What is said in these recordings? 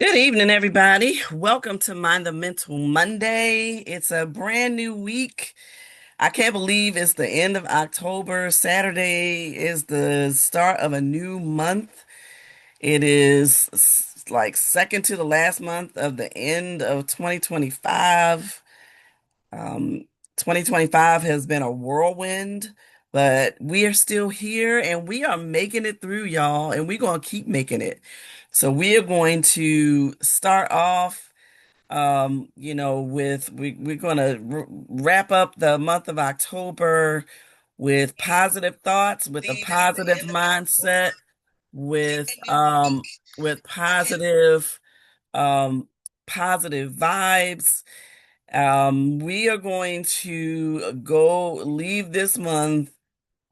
Good evening, everybody. Welcome to Mind the Mental Monday. It's a brand new week. I can't believe it's the end of October. Saturday is the start of a new month. It is like second to the last month of the end of 2025. Um, 2025 has been a whirlwind, but we are still here and we are making it through, y'all, and we're going to keep making it. So we are going to start off we're gonna wrap up the month of October with positive thoughts, with a positive mindset, with um positive vibes. We are going to go leave this month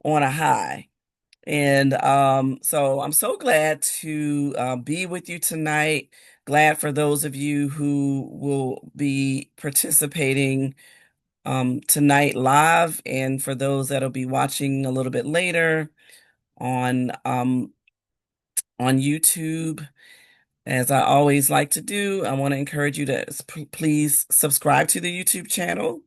on a high. And so I'm so glad to be with you tonight. Glad for those of you who will be participating tonight live, and for those that'll be watching a little bit later on on YouTube. As I always like to do, I want to encourage you to please subscribe to the YouTube channel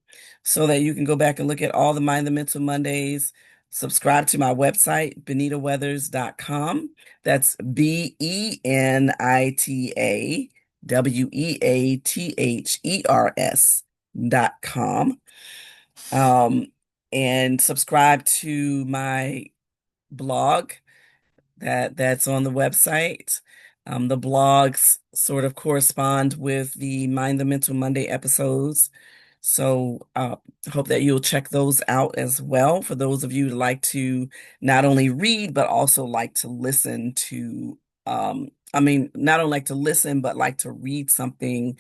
so that you can go back and look at all the Mind the Mental Mondays. Subscribe to my website, benitaweathers.com. That's BenitaWeathers.com. Um, and subscribe to my blog that's on the website. The blogs sort of correspond with the Mind the Mental Monday episodes. So hope that you'll check those out as well for those of you who like to not only read, but also like to listen to, not only like to listen, but like to read something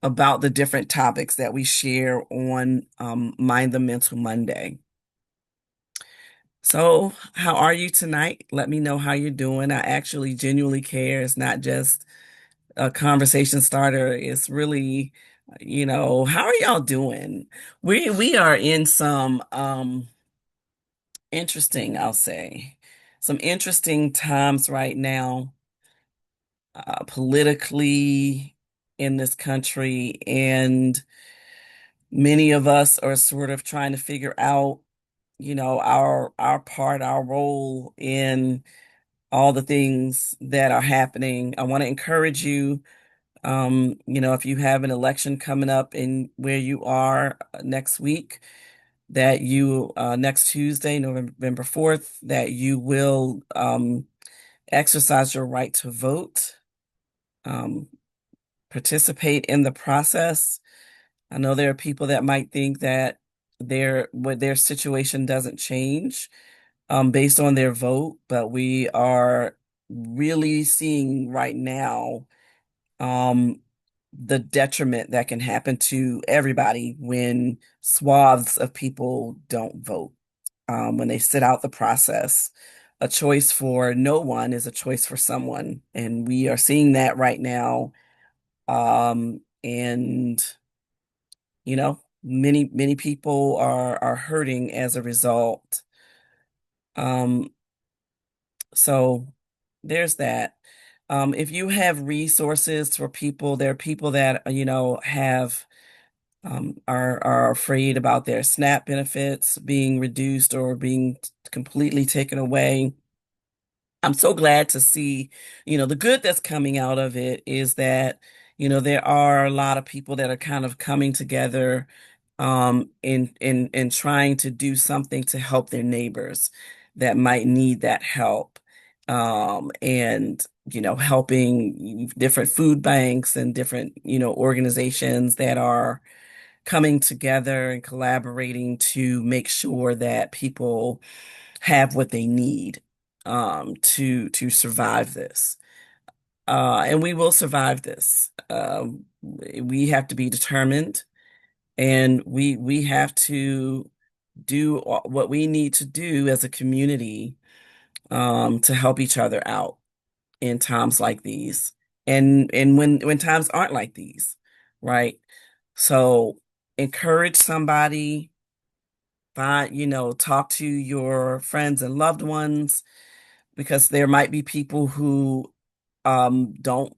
about the different topics that we share on Mind the Mental Monday. So, how are you tonight? Let me know how you're doing. I actually genuinely care. It's not just a conversation starter. It's really, how are y'all doing? We are in some interesting, I'll say, some interesting times right now, politically in this country, and many of us are sort of trying to figure out, our part, our role in all the things that are happening. I want to encourage you, if you have an election coming up in where you are next week, that next Tuesday, November 4th, that you will exercise your right to vote, um, participate in the process. I know there are people that might think that their situation doesn't change based on their vote, but we are really seeing right now um, the detriment that can happen to everybody when swaths of people don't vote, when they sit out the process. A choice for no one is a choice for someone, and we are seeing that right now. And many people are hurting as a result. Um, So there's that. If you have resources for people, there are people that, have are afraid about their SNAP benefits being reduced or being completely taken away. I'm so glad to see, the good that's coming out of it is that, there are a lot of people that are kind of coming together, in trying to do something to help their neighbors that might need that help. And, helping different food banks and different, organizations that are coming together and collaborating to make sure that people have what they need to survive this. And we will survive this. We have to be determined, and we have to do what we need to do as a community to help each other out in times like these, and when times aren't like these, right? So encourage somebody, talk to your friends and loved ones, because there might be people who don't.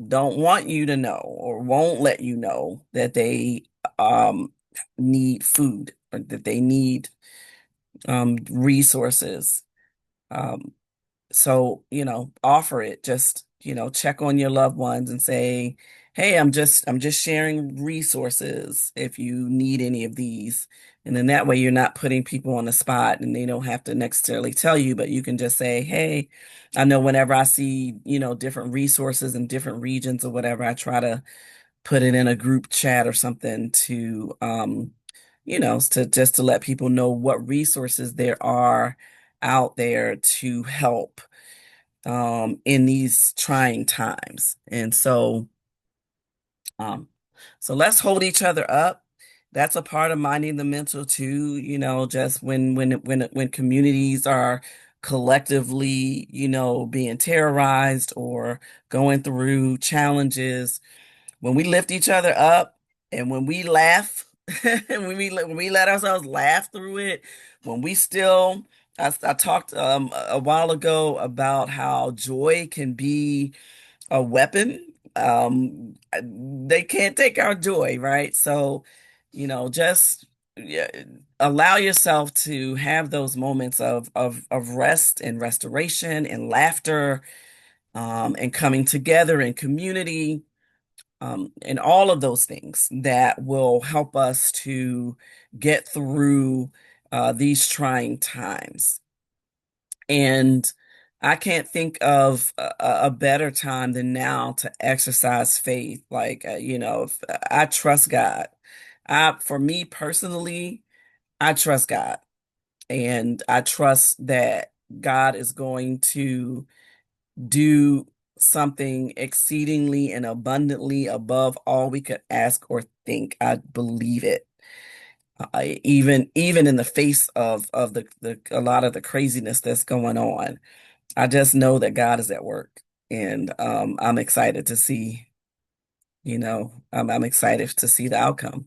don't want you to know or won't let you know that they um need food or that they need resources. Um, so, offer it. Just, check on your loved ones and say, "Hey, I'm just sharing resources if you need any of these." And then that way you're not putting people on the spot and they don't have to necessarily tell you, but you can just say, "Hey, I know whenever I see, different resources in different regions or whatever, I try to put it in a group chat or something to to just to let people know what resources there are out there to help in these trying times." And um so let's hold each other up. That's a part of minding the mental too, just when communities are collectively, being terrorized or going through challenges, when we lift each other up and when we laugh, when we let ourselves laugh through it, when we still, I talked a while ago about how joy can be a weapon. They can't take our joy, right? So, just, yeah, allow yourself to have those moments of rest and restoration and laughter, and coming together in community, and all of those things that will help us to get through these trying times. And I can't think of a better time than now to exercise faith. Like, if, I trust God. For me personally, I trust God, and I trust that God is going to do something exceedingly and abundantly above all we could ask or think. I believe it. Even in the face of the a lot of the craziness that's going on, I just know that God is at work, and I'm excited to see. I'm excited to see the outcome.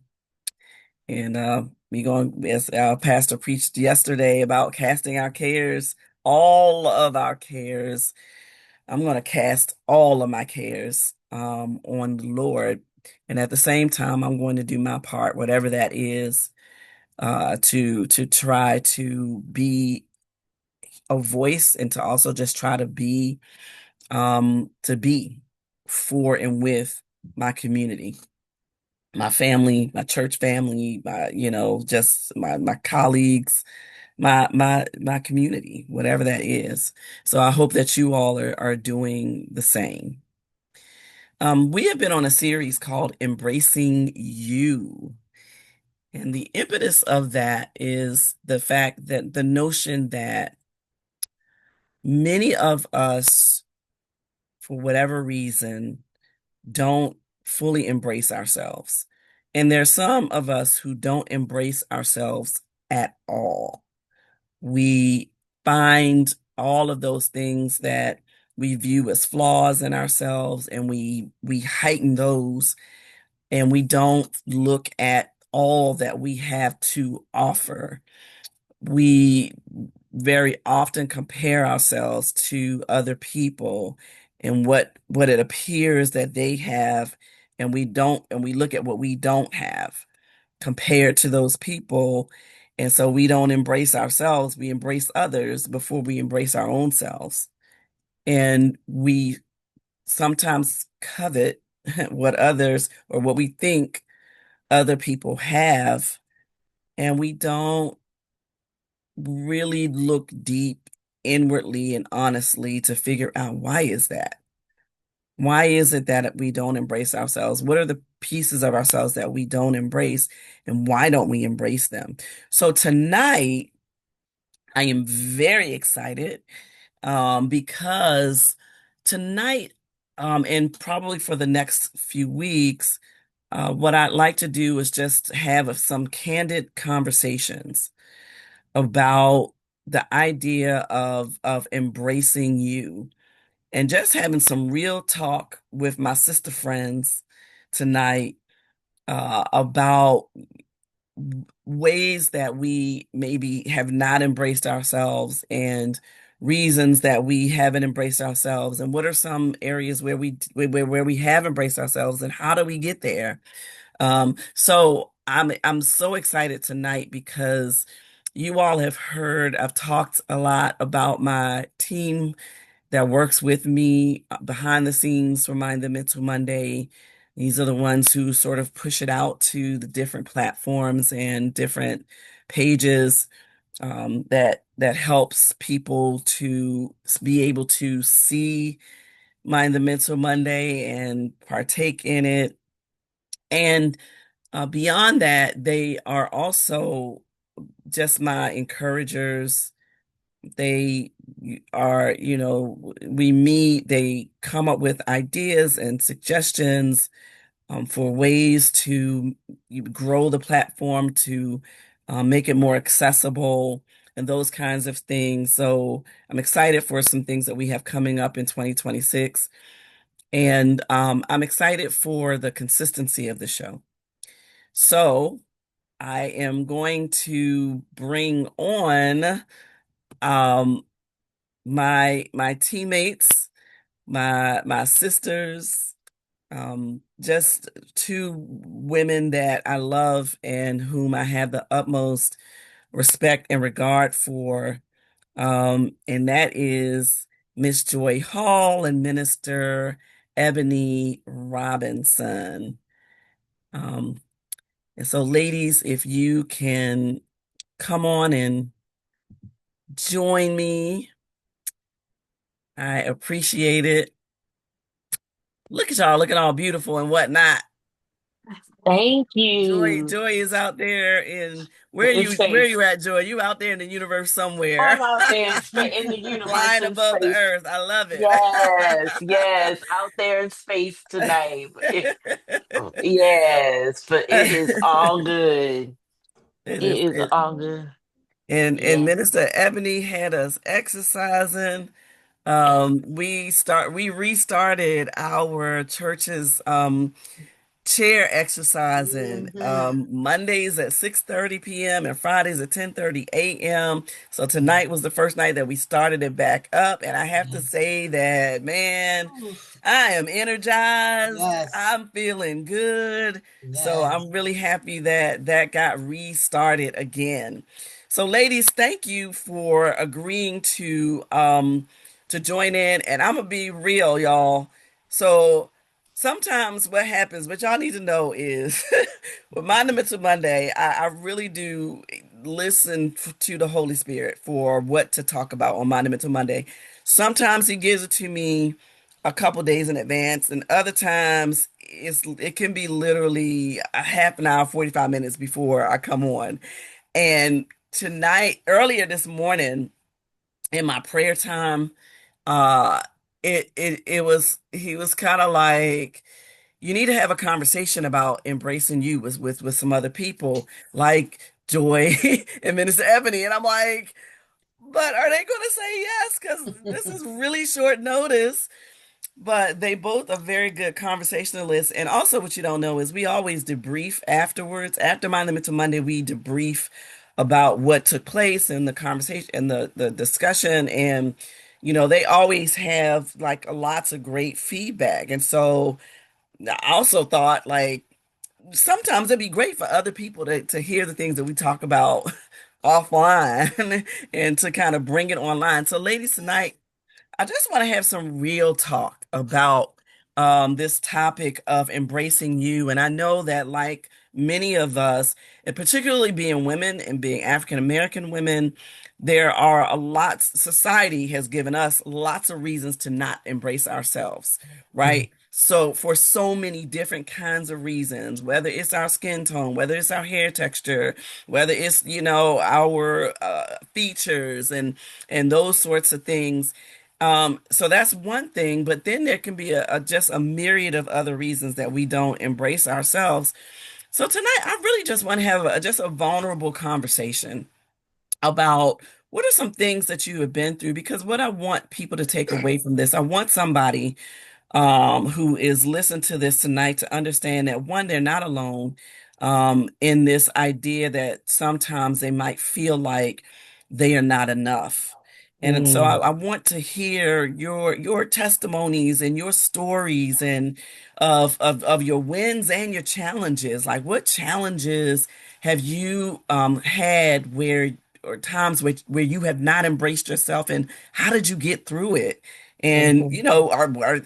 And we going, as our pastor preached yesterday, about casting our cares, all of our cares. I'm going to cast all of my cares on the Lord. And at the same time, I'm going to do my part, whatever that is, to try to be a voice and to also just try to be for and with my community, my family, my church family, just my colleagues, my community, whatever that is. So I hope that you all are doing the same. We have been on a series called Embracing You. And the impetus of that is the fact that the notion that many of us, for whatever reason, don't fully embrace ourselves. And there's some of us who don't embrace ourselves at all. We find all of those things that we view as flaws in ourselves, and we heighten those, and we don't look at all that we have to offer. We very often compare ourselves to other people and what it appears that they have, and we look at what we don't have compared to those people. And so we don't embrace ourselves, we embrace others before we embrace our own selves. And we sometimes covet what others or what we think other people have, and we don't really look deep inwardly and honestly to figure out, why is that? Why is it that we don't embrace ourselves? What are the pieces of ourselves that we don't embrace, and why don't we embrace them? So tonight, I am very excited, because tonight, and probably for the next few weeks, what I'd like to do is just have some candid conversations about the idea of embracing you, and just having some real talk with my sister friends tonight, about ways that we maybe have not embraced ourselves, and reasons that we haven't embraced ourselves, and what are some areas where we have embraced ourselves, and how do we get there? So I'm so excited tonight because you all have heard I've talked a lot about my team that works with me behind the scenes for Mind the Mental Monday. These are the ones who sort of push it out to the different platforms and different pages, that helps people to be able to see Mind the Mental Monday and partake in it. And beyond that, they are also just my encouragers. They are, we meet, they come up with ideas and suggestions, for ways to grow the platform, to make it more accessible, and those kinds of things. So I'm excited for some things that we have coming up in 2026. And I'm excited for the consistency of the show. So I am going to bring on um, my teammates, my sisters, just two women that I love and whom I have the utmost respect and regard for. And that is Miss Joy Hall and Minister Ebony Robinson. Um, and so, ladies, if you can come on and join me, I appreciate it. Look at y'all looking all beautiful and whatnot. Thank Joy, you. Joy is out there in In where are space. you at, Joy? You out there in the universe somewhere. I'm out there in the universe Flying in above the space. earth. I love it. Yes, yes, out there in space tonight. Yes, but it is all good. It It is is it. all good. And Yeah. Minister Ebony had us exercising. We restarted our church's chair exercising, Mhm. Mondays at 6:30 p.m. and Fridays at 10:30 a.m. So tonight was the first night that we started it back up, and I have to say that, man, Oof. I am energized. Yes. I'm feeling good. So Yes. I'm really happy that that got restarted again. So ladies, thank you for agreeing to join in, and I'm gonna be real, y'all. So sometimes what happens, what y'all need to know is with Monumental Monday, I really do listen to the Holy Spirit for what to talk about on Monumental Monday. Sometimes he gives it to me a couple days in advance, and other times it can be literally a half an hour, 45 minutes before I come on. And tonight, earlier this morning in my prayer time, uh it was he was kind of like, you need to have a conversation about embracing you with some other people like Joy and Minister Ebony. And I'm like, but are they going to say yes? Because this is really short notice. But they both are very good conversationalists. And also, what you don't know is we always debrief afterwards. After Monumental Monday, we debrief about what took place and the conversation and the discussion. And, they always have like lots of great feedback. And so I also thought, like, sometimes it'd be great for other people to hear the things that we talk about offline and to kind of bring it online. So, ladies, tonight, I just want to have some real talk about this topic of embracing you. And I know that, like many of us, and particularly being women and being African American women, there are a lot, society has given us lots of reasons to not embrace ourselves, Mm. right? So, for so many different kinds of reasons, whether it's our skin tone, whether it's our hair texture, whether it's, our features and those sorts of things. So that's one thing, but then there can be just a myriad of other reasons that we don't embrace ourselves. So tonight, I really just want to have just a vulnerable conversation about what are some things that you have been through, because what I want people to take away from this, I want somebody who is listening to this tonight to understand that, one, they're not alone in this idea that sometimes they might feel like they are not enough. And so Mm. I want to hear your testimonies and your stories and of your wins and your challenges. Like what challenges have you had where or times where you have not embraced yourself and how did you get through it? And Mhm.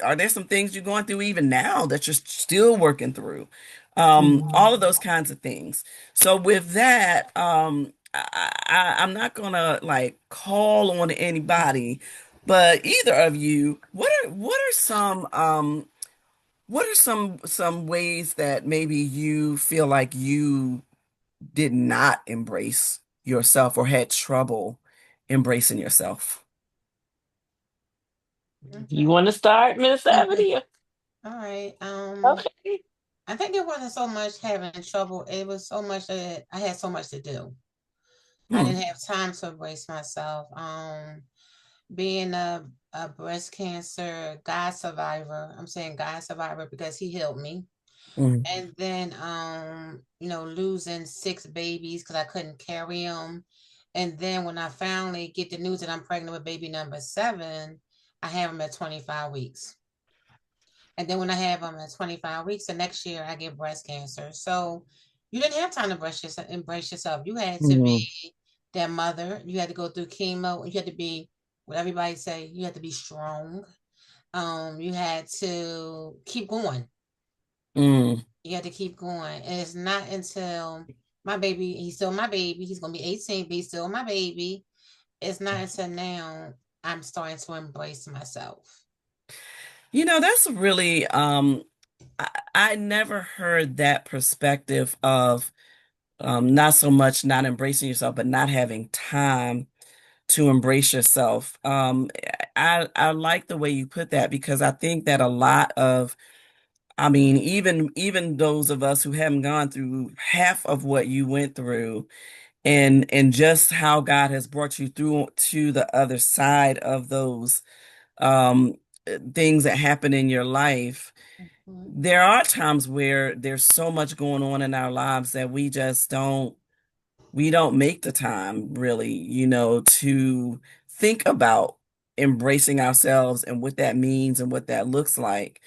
are there some things you're going through even now that you're still working through? Mhm. All of those kinds of things. So with that, I'm not gonna like call on anybody, but either of you, what are some ways that maybe you feel like you did not embrace yourself or had trouble embracing yourself? You Okay. want to start, Miss Ebony? All right. Okay. I think it wasn't so much having trouble. It was so much that I had so much to do. I Hmm. didn't have time to embrace myself. Being a breast cancer God survivor, I'm saying God survivor because he healed me. Mm, And then, losing six babies because I couldn't carry them. And then when I finally get the news that I'm pregnant with baby number seven, I have them at 25 weeks. And then when I have them at 25 weeks, the next year I get breast cancer. So you didn't have time to embrace yourself. You had to mm, be their mother. You had to go through chemo. You had to be what everybody say. You had to be strong. You had to keep going. mm. You had to keep going. And it's not until my baby, he's still my baby. He's gonna be 18, but he's still my baby. It's not until now I'm starting to embrace myself. That's really I never heard that perspective of not so much not embracing yourself, but not having time to embrace yourself. I like the way you put that because I think that a lot of, I mean, even those of us who haven't gone through half of what you went through, and just how God has brought you through to the other side of those um things that happen in your life. Mhm. There are times where there's so much going on in our lives that we just don't make the time really, to think about embracing ourselves and what that means and what that looks like.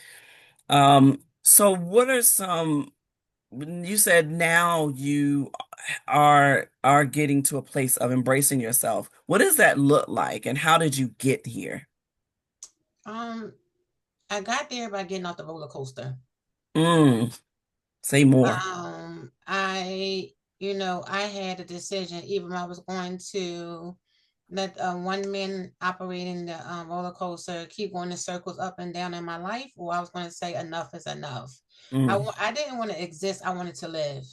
So what are some, you said now you are getting to a place of embracing yourself. What does that look like and how did you get here? Um, I got there by getting off the roller coaster. Mm, say more. I had a decision. Either I was going to let one man operating the roller coaster keep going in circles up and down in my life, or I was going to say enough is enough. Mm, I didn't want to exist. I wanted to live.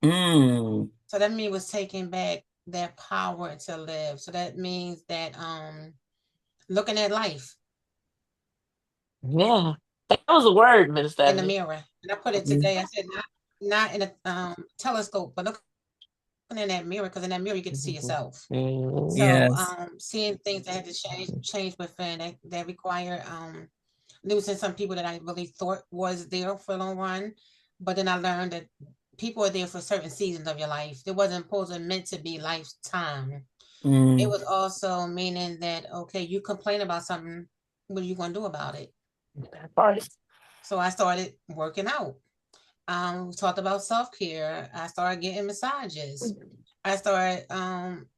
mm, So that means was taking back that power to live. So that means that looking at life Yeah. That was a word, Miss in the Ebony. mirror. And I put it mm, today. I said not in a telescope, but looking in that mirror because in that mirror you get to see yourself. Mhm. So yes. seeing things that had to change within that require losing some people that I really thought was there for a long run. But then I learned that people are there for certain seasons of your life. It wasn't supposed to meant to be lifetime. It Mm, was also meaning that okay, you complain about something, what are you gonna do about it? That part. So I started working out. We talked about self-care. I started getting massages. I started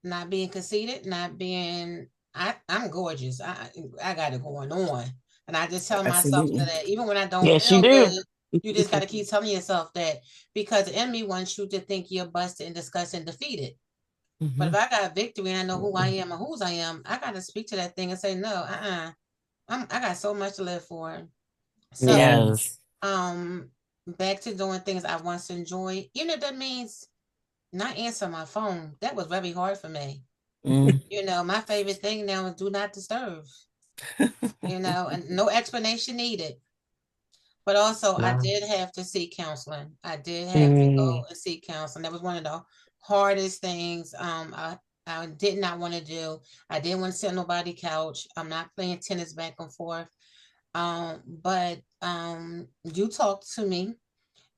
not being conceited, not being I'm gorgeous. I got it going on. And I just tell myself absolutely. that even when I don't Yes, you feel do. good, you just gotta keep telling yourself that because the enemy wants you to think you're busted and disgusted and defeated. But if Hmm. I got victory and I know who I am and whose I am, I gotta speak to that thing and say, no, I got so much to live for. So Yes. Yes. um back to doing things I once enjoyed, even if that means not answer my phone. That was very hard for me. Mm. My favorite thing now is do not disturb, and no explanation needed. But also I No. did have to seek counseling. I did have to Mm. go and seek counseling. That was one of the hardest things I did not want to do. I didn't want to sit on nobody's couch. I'm not playing tennis back and forth. But you talked to me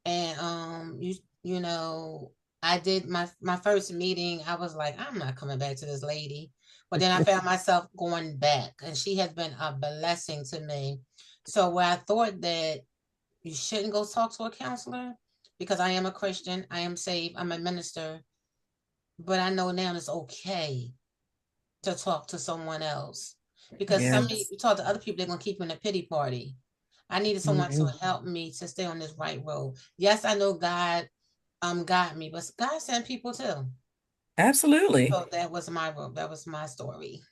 and you know I did my first meeting. I was like, I'm not coming back to this lady, But then I found myself going back, and she has been a blessing to me. So where I thought that you shouldn't go talk to a counselor because I am a Christian, I am saved, I'm a minister, but I know now it's okay to talk to someone else because some of Yes. you talk to other people, they're gonna keep you in a pity party. I needed someone to Mhm. help me to stay on this right road. Yes, I know God got me, but God sent people too. Absolutely. So that was my road. That was my story.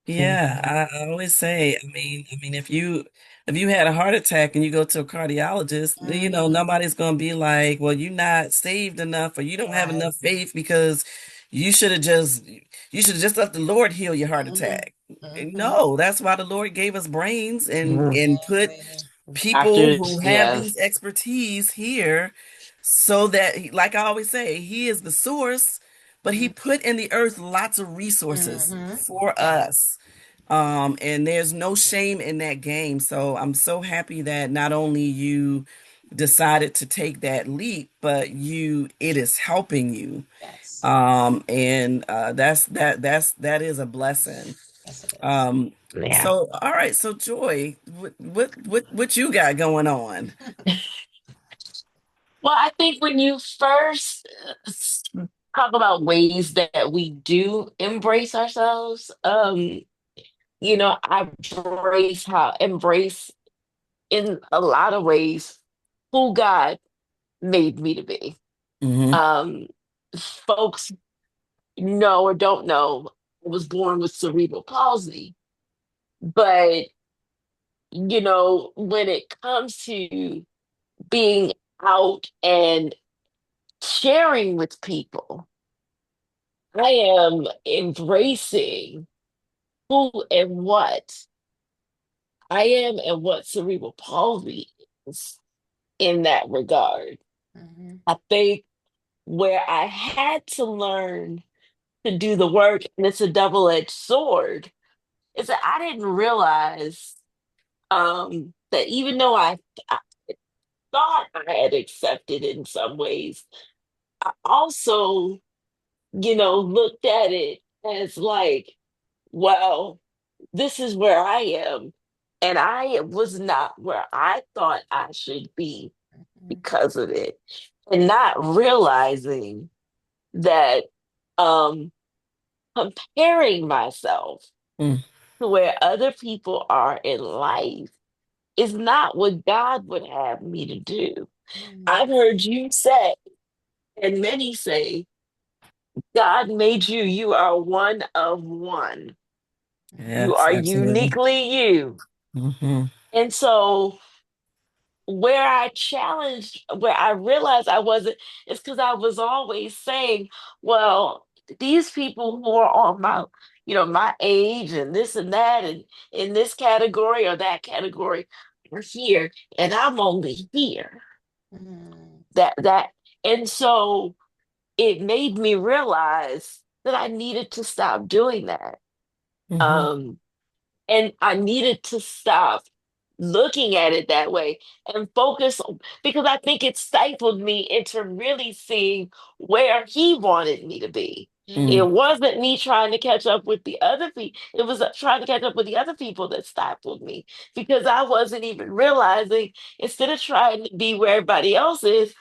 Yeah, I always say, if you had a heart attack and you go to a cardiologist, Hmm. nobody's gonna be like, well, you're not saved enough or you don't have Right. enough faith because you should have just you should have just let the Lord heal your heart Hmm. attack. Hmm. No, that's why the Lord gave us brains and Mhm. put Exactly. people who Doctors, have yes. these expertise here so that like I always say, he is the source, but he put in the earth lots of resources Mm-hmm. for Yes. us. And there's no shame in that game. So I'm so happy that not only you decided to take that leap, but it is helping you. Yes. And that is a blessing. Yes, it is. Um, Yeah. so all right, so Joy, what you got going on? Well, I think when you first talk about ways that we do embrace ourselves, I embrace in a lot of ways who God made me to be. Hmm. Um, Folks know or don't know, I was born with cerebral palsy, but when it comes to being out and sharing with people, I am embracing who and what I am and what cerebral palsy is in that regard. Mm-hmm. I think where I had to learn to do the work, and it's a double-edged sword, is that I didn't realize that even though I thought I had accepted in some ways, I also, looked at it as like, well, this is where I am. And I was not where I thought I should be Mm-hmm. because of it. And not realizing that um, comparing myself Mm. to where other people are in life is not what God would have me to do. Mm-hmm. I've heard you say, and many say, God made you, you are one of one. You Yes, are absolutely. uniquely you. Hmm. And so where I realized I wasn't, is because I was always saying, well, these people who are on my age and this and that, and in this category or that category are here, and I'm only here. Mm-hmm. That, and so it made me realize that I needed to stop doing that. Hmm. Um, and I needed to stop looking at it that way and focus because I think it stifled me into really seeing where he wanted me to be. It Mm. Mm-hmm. wasn't me trying to catch up with the other people. It was trying to catch up with the other people that stifled me because I wasn't even realizing instead of trying to be where everybody else is,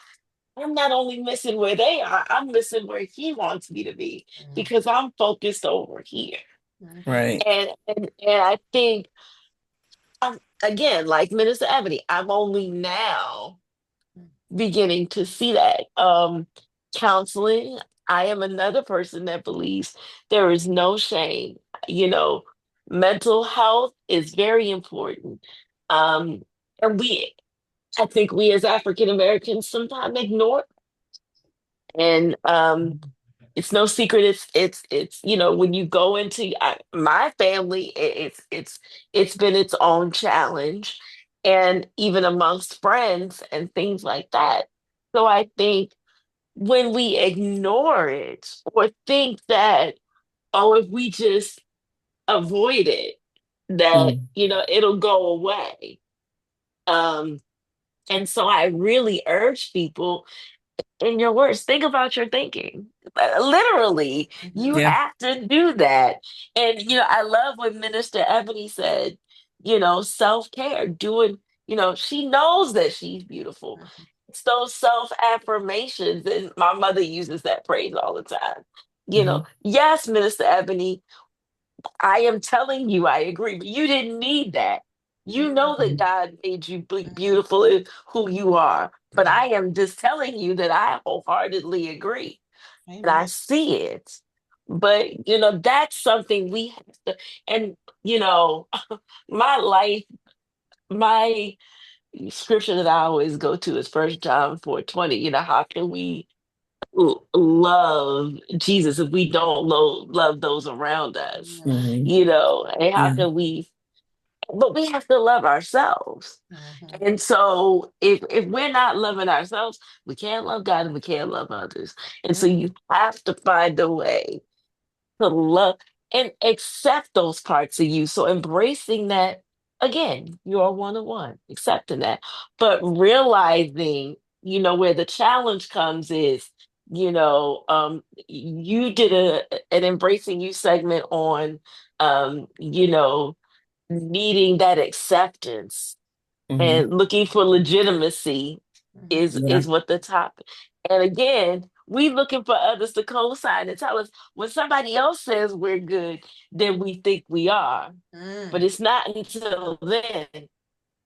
I'm not only missing where they are, I'm missing where he wants me to be because I'm focused over here. Mm-hmm. Right. And I think again, like Minister Ebony, I'm only now beginning to see that. Counseling, I am another person that believes there is no shame. You know, Mental health is very important. Um, and I think we as African Americans sometimes ignore. And it's no secret. It's when you go into my family, it's been its own challenge, and even amongst friends and things like that. So I think when we ignore it or think that, oh, if we just avoid it, that Mm. it'll go away. Um, and so I really urge people, in your words. Think about your thinking. Literally, you Mhm. Yeah. have to do that. And, I love what Minister Ebony said, self-care, doing, she knows that she's beautiful. Mhm. It's those self-affirmations. And my mother uses that phrase all the time. Hmm. Yes, Minister Ebony, I am telling you, I agree, but you didn't need that. You know Mhm. that Hmm. God made you Mhm. beautiful in who you are. But Mhm. I am just telling you that I wholeheartedly agree and I Amen. see it. But, that's something we have to, and, you know, my life, my scripture that I always go to is First John 4:20. How can we love Jesus if we don't love those around us? Mhm. Hmm. And how Yeah. can but we have to love ourselves. Mhm. And so if we're not loving ourselves, we can't love God and we can't love others. And so Yep. you have to find a way to love and accept those parts of you. So embracing that, again, you're one on one, accepting that, but realizing, where the challenge comes is, you did an embracing you segment on, needing that acceptance Hmm. and looking for legitimacy Mhm. is what the topic. And again, we looking for others to co-sign and tell us when somebody else says we're good, then we think we are. But Mhm. it's not until then.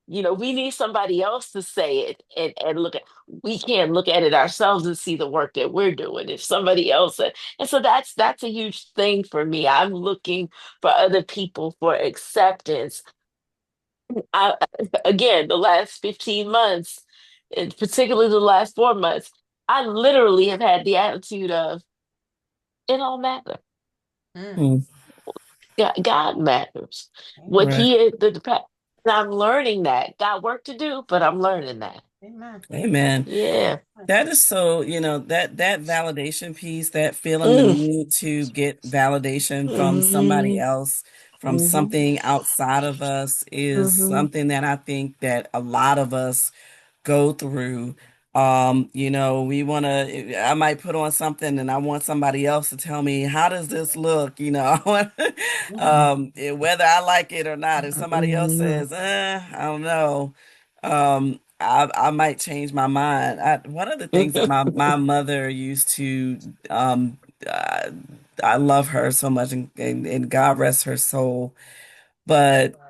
We need somebody else to say it and look at we can't look at it ourselves and see the work that we're doing. If somebody else said, and so that's a huge thing for me. I'm looking for other people for acceptance. I, again, the last 15 months, and particularly the last 4 months, I literally have had the attitude of it don't matter. Mhm. Hmm. God matters. What Amen. Right. and I'm learning that. Got work to do, but I'm learning that. Amen. Amen. Yeah. That is so, that validation piece, that feeling the Mm. need to get validation from somebody Hmm. else, from Hmm. something outside of us is Hmm. something that I think that a lot of us go through. We want to, I might put on something and I want somebody else to tell me, how does this look? I want, Mhm. whether I like it or not. If somebody else Hmm. says, I don't know, I might change my mind. One of the things that my mother used to, uh, I love her so much and God rest her soul. But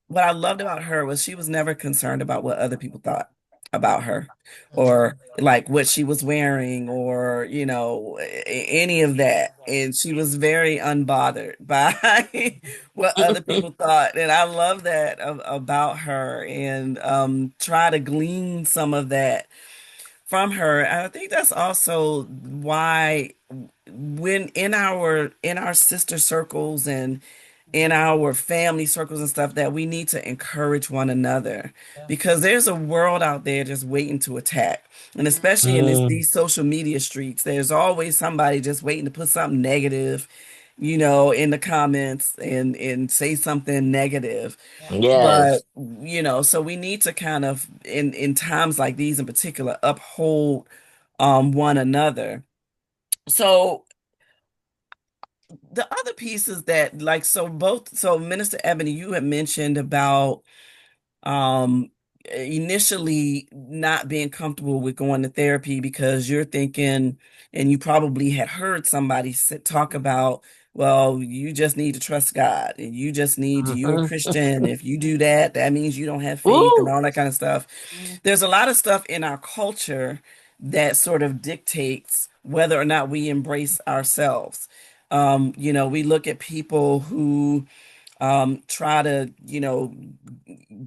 what I loved about her was she was never concerned about what other people thought about her Mhm. or like what she was wearing or, any of that. And she was very unbothered by what other people thought. And I love that about her and try to glean some of that from her. And I think that's also why when in our sister circles and in our family circles and stuff that we need to encourage one another Yeah. because there's a world out there just waiting to attack. And especially in Mm. these social media streets, there's always somebody just waiting to put something negative, in the comments and say something negative. Yeah. But, Yes. so we need to kind of in times like these in particular uphold one another. So the other piece is that like so Minister Ebony, you had mentioned about um initially not being comfortable with going to therapy because you're thinking and you probably had heard somebody talk about, well, you just need to trust God and you're a Mhm. Christian. If you do that, that means you don't have faith and Ooh. all that kind of stuff. Mhm. There's a lot of stuff in our culture that sort of dictates whether or not we embrace ourselves. We look at people who try to,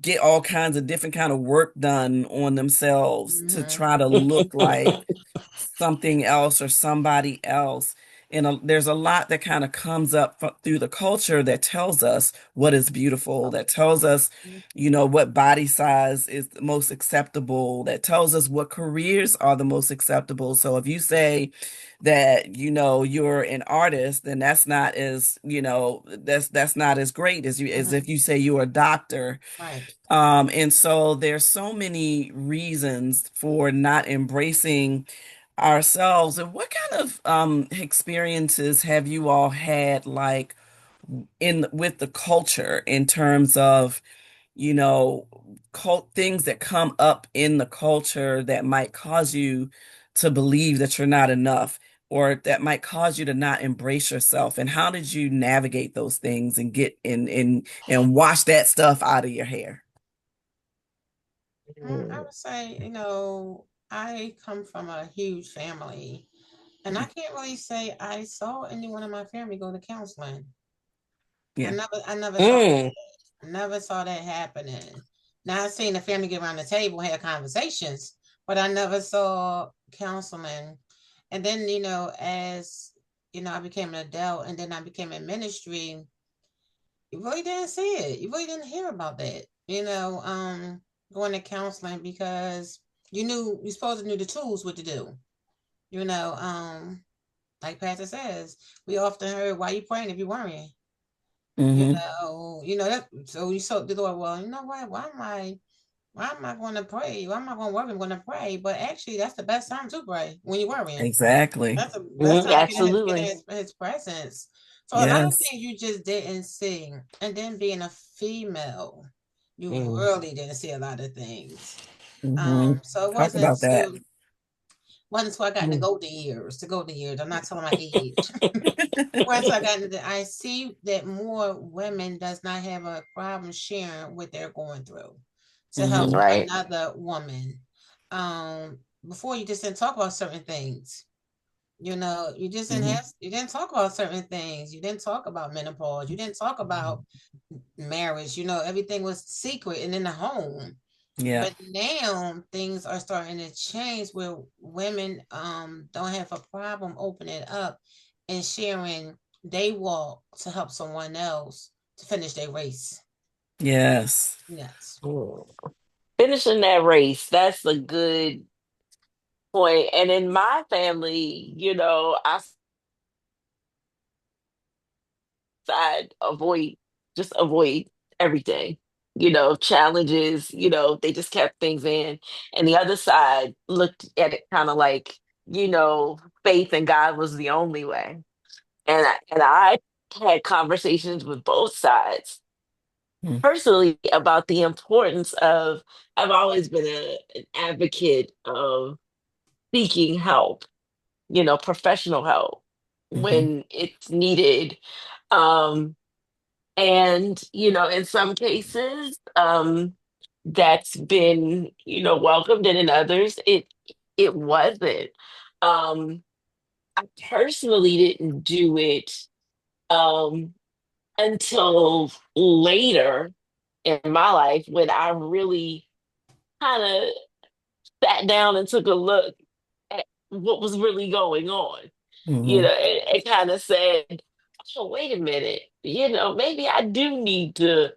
get all kinds of different kind of work done on themselves to Mhm. try to look like something else or somebody else. And there's a lot that kind of comes up through the culture that tells us what is beautiful, that tells us, what body size is the most acceptable, that tells us what careers are the most acceptable. So if you say that, you're an artist, then that's not as, that's not as great as as if Mhm. you say you're a doctor. Right. And so there's so many reasons for not embracing ourselves. And what kind of experiences have you all had, like in with the culture, in terms of, you know, things that come up in the culture that might cause you to believe that you're not enough, or that might cause you to not embrace yourself? And how did you navigate those things and get in and wash that stuff out of your hair? I would say, I come from a huge family, and I can't really say I saw anyone in my family go to counseling. Yeah. I never saw Mm. that. Never saw that happening. Now I've seen the family get around the table, have conversations, but I never saw counseling. And then, as I became an adult, and then I became in ministry. You really didn't see it. You really didn't hear about that. Going to counseling because you supposed to knew the tools what to do. You know, um, like Pastor says, we often heard, "Why you praying if you're worrying?" Hmm. That. So you sought the Lord. Well, you know what? Why am I going to pray? Why am I going to worry? I'm going to pray. But actually, that's the best time to pray when you're worrying. Exactly. That's the best Mm, time to get in absolutely. his presence. So a lot of Yes. things you just didn't see. And then being a female, you Mm. really didn't see a lot of things. Hmm. So it Talk about that. wasn't until I got in Mm. the golden years. I'm not telling my age. Once I got into I see that more women does not have a problem sharing what they're going through to help Hmm. Right. another woman. Before you just didn't talk about certain things. You just didn't Hmm. you didn't talk about certain things. You didn't talk about menopause. You didn't talk about marriage. Everything was secret and in the home. Yeah. But now things are starting to change where women don't have a problem opening up and sharing they walk to help someone else to finish their race. Yes. Yes. Mm. Finishing that race, that's a good point. And in my family, I avoid everything, challenges, they just kept things in. And the other side looked at it kind of like, faith in God was the only way. And I had conversations with both sides Mm-hmm. personally about the importance of, I've always been an advocate of seeking help, professional help when it's needed. Um, and, in some cases, that's been, welcomed, and in others, it wasn't. Um, I personally didn't do it um, until later in my life when I really kind of sat down and took a look at what was really going on. Hmm. And kind of said, "Oh, wait a minute. Maybe I do need to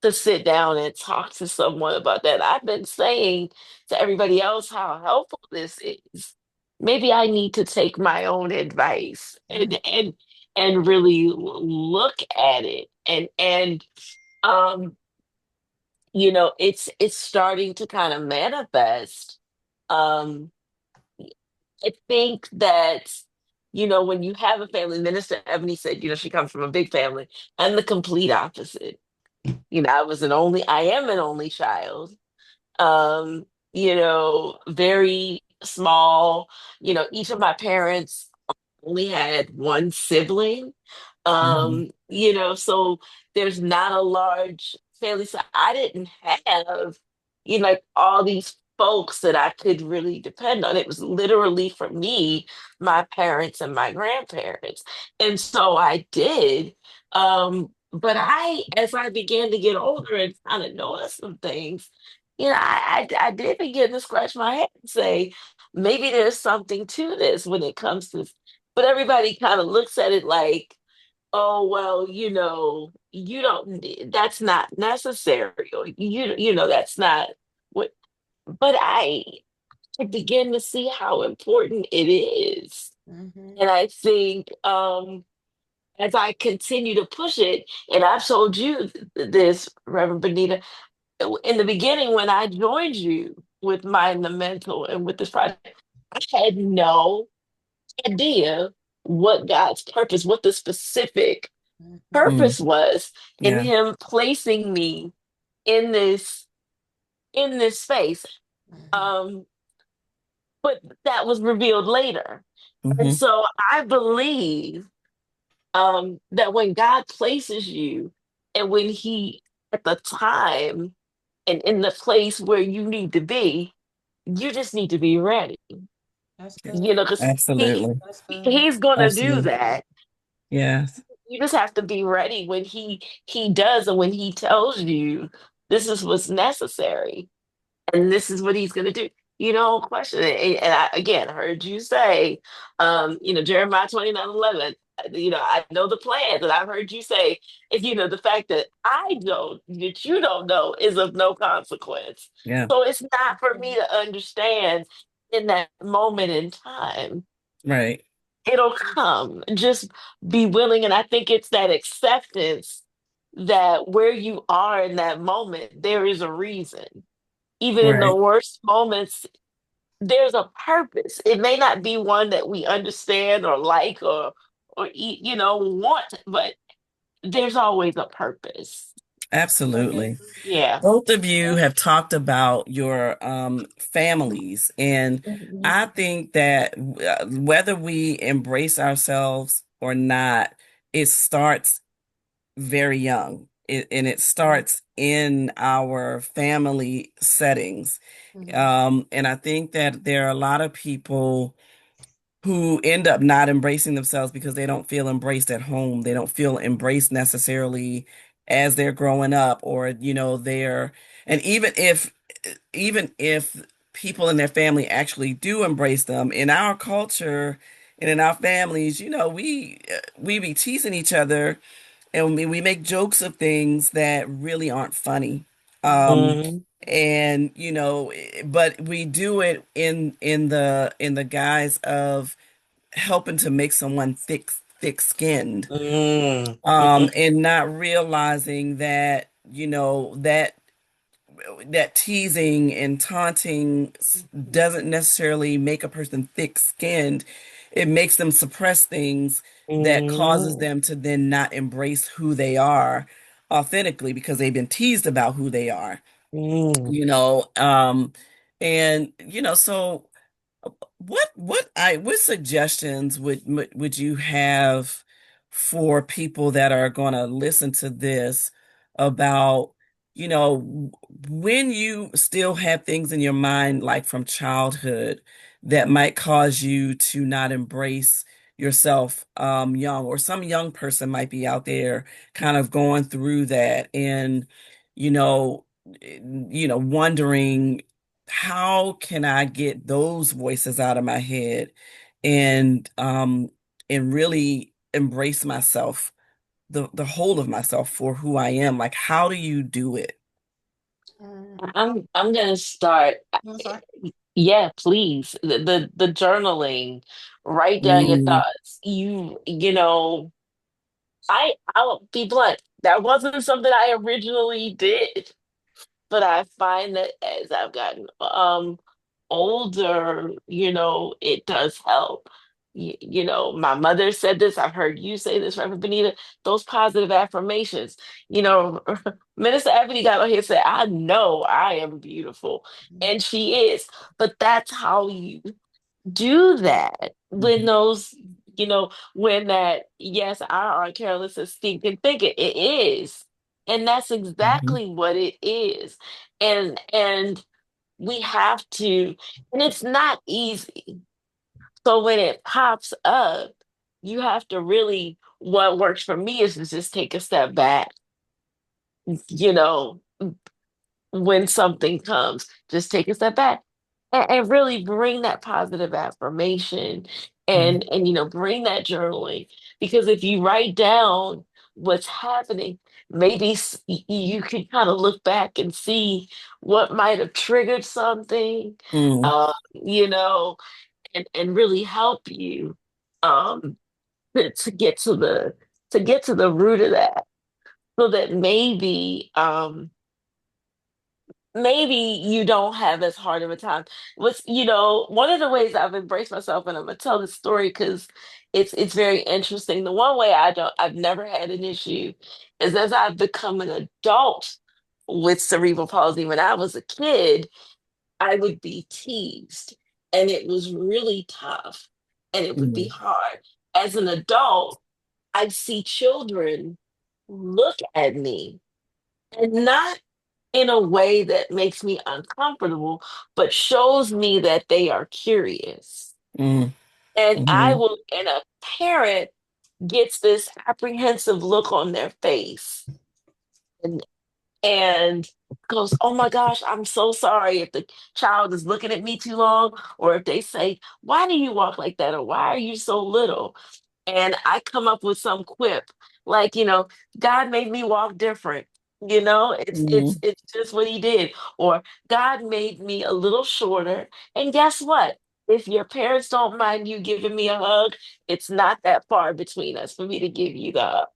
sit down and talk to someone about that. I've been saying to everybody else how helpful this is. Maybe I need to take my own advice Mhm. and really look at it." And um it's starting to kind of manifest. um I think that, when you have a family, Minister Ebony said, she comes from a big family. I'm the complete opposite. I am an only child. Um, Very small. Each of my parents only had one sibling. Hmm. So there's not a large family. So I didn't have, like all these folks that I could really depend on. It was literally for me, my parents and my grandparents. And so I did. But as I began to get older and kind of notice some things, I did begin to scratch my head and say, maybe there's something to this when it comes to but everybody kind of looks at it like, oh well, you don't, that's not necessary, or that's not what. But I begin to see how important it is. Mm-hmm. And I think as I continue to push it, and I've told you this, Reverend Benita, in the beginning when I joined you with Mind the Mental and with this project, I had no idea what God's purpose, what the specific Mm-hmm. Mm, purpose was in yeah. Him placing me in this space. Mm-hmm. Um, but that was revealed later. And Hmm. so I believe that when God places you and when He, at the time and in the place where you need to be, you just need to be ready, That's good. because Absolutely. That's good. He's going to do Absolutely. that. Yes. You just have to be ready when He does, and when He tells you this is what's necessary and this is what He's going to do. Question it. And I again heard you say, Jeremiah 29:11. I know the plans, and I've heard you say, if the fact that you don't know is of no consequence. Yeah. So it's not for me to understand in that moment in time. Right. It'll come. Just be willing. And I think it's that acceptance that where you are in that moment, there is a reason. Even in the Right. worst moments, there's a purpose. It may not be one that we understand or like want, but there's always a purpose. Absolutely. Yeah. Both of you Yeah. have talked about your families, and Mhm. I think that whether we embrace ourselves or not, it starts very young. And it starts in our family settings. Mm-hmm. And I think that there are a lot of people who end up not embracing themselves because they don't feel embraced at home. They don't feel embraced necessarily as they're growing up, or and even if people in their family actually do embrace them, in our culture and in our families, we be teasing each other, and we make jokes of things that really aren't funny. Um, Mhm. and but we do it in the guise of helping to make someone thick-skinned, Mm. Mhm. and not realizing that that teasing and taunting Mm-hmm. doesn't necessarily make a person thick-skinned. It makes them suppress things that causes Mhm. them to then not embrace who they are authentically because they've been teased about who they are, Mm. you know. And so what suggestions would you have for people that are going to listen to this about, when you still have things in your mind like from childhood that might cause you to not embrace yourself young, or some young person might be out there kind of going through that, and you know wondering, how can I get those voices out of my head, and really embrace myself, the whole of myself for who I am? Like, how do you do it? I'm gonna start. I'm sorry. Yeah, please. The journaling, write down your Mm, thoughts. I'll be blunt. That wasn't something I originally did, but I find that as I've gotten older, it does help. My mother said this. I've heard you say this, Reverend Benita. Those positive affirmations. You know, Minister Ebony got on here and said, "I know I am beautiful," and she is. But that's how you do that when mhm, when that, yes, I are careless and stinking thinking. It is. And that's mhm, exactly what it is. And we have to, and it's not easy. So when it pops up, you have to really, what works for me is to just take a step back, you know, when something comes, just take a step back and really bring that positive affirmation Mm, and bring that journaling, because if you write down what's happening, maybe you can kind of look back and see what might have triggered something, mm, you know, and really help you um to get to the root of that, so that maybe you don't have as hard of a time. One of the ways I've embraced myself, and I'm gonna tell this story because it's very interesting. The one way I've never had an issue is as I've become an adult with cerebral palsy. When I was a kid, I would be teased, and it was really tough, and it would be mm, hard. As an adult, I'd see children look at me, and not in a way that makes me uncomfortable, but shows me that they are curious. mm, mhm, And a parent gets this apprehensive look on their face and and goes, "Oh my gosh, I'm so sorry if the child is looking at me too long," or if they say, "Why do you walk like that?" or "Why are you so little?" And I come up with some quip like, God made me walk different. It's it's mm, it's just what he did. Or God made me a little shorter. And guess what? If your parents don't mind you giving me a hug, it's not that far between us for me to give you the hug,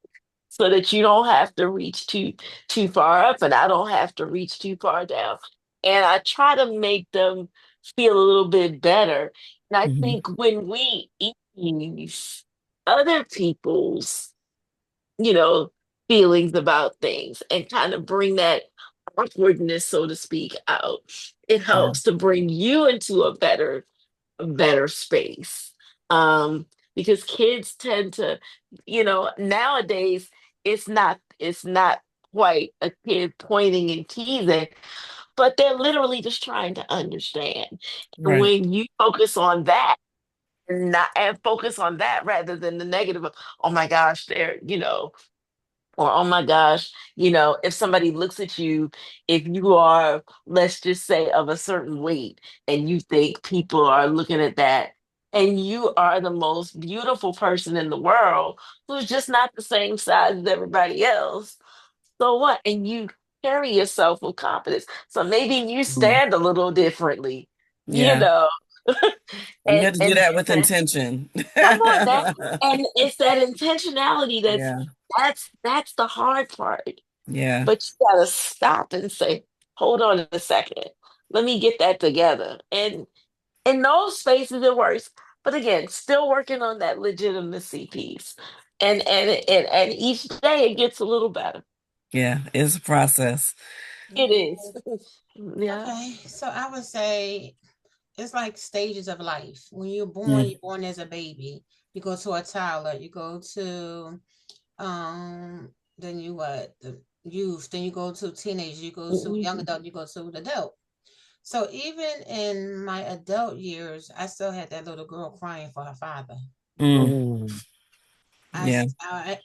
so that you don't have to reach too far up and I don't have to reach too far down. And I try to make them feel a little bit better. And I mhm, think when we ease other people's, you know, feelings about things and kind of bring that awkwardness, so to speak, out, it yeah, helps to bring you into a better space. Because kids tend to, nowadays it's not quite a kid pointing and teasing, but they're literally just trying to understand. And right. when you focus on that and focus on that rather than the negative of, oh my gosh, or oh my gosh, if somebody looks at you, if you are, let's just say, of a certain weight, and you think people are looking at that, and you are the most beautiful person in the world who's just not the same size as everybody else, so what? And you carry yourself with confidence. So maybe you Mm, stand a little differently, you yeah. know, You and have to do and that it's with intention. come on, and it's that intentionality Yeah, that's the hard part. yeah, But you gotta stop and say, hold on a second. Let me get that together. And in those spaces it works. But again, still working on that legitimacy piece. And each day it gets a little better. yeah. It's a process. It Mhm. is. Yeah. Okay, so I would say it's like stages of life. When Mm, you're born as a baby. You go to a toddler, you go to then you what the youth, then you go to teenage, you go to young Mhm. adult, you go to the adult. So even in my adult years, I still had that little girl crying for her father. mm, Mm. yeah,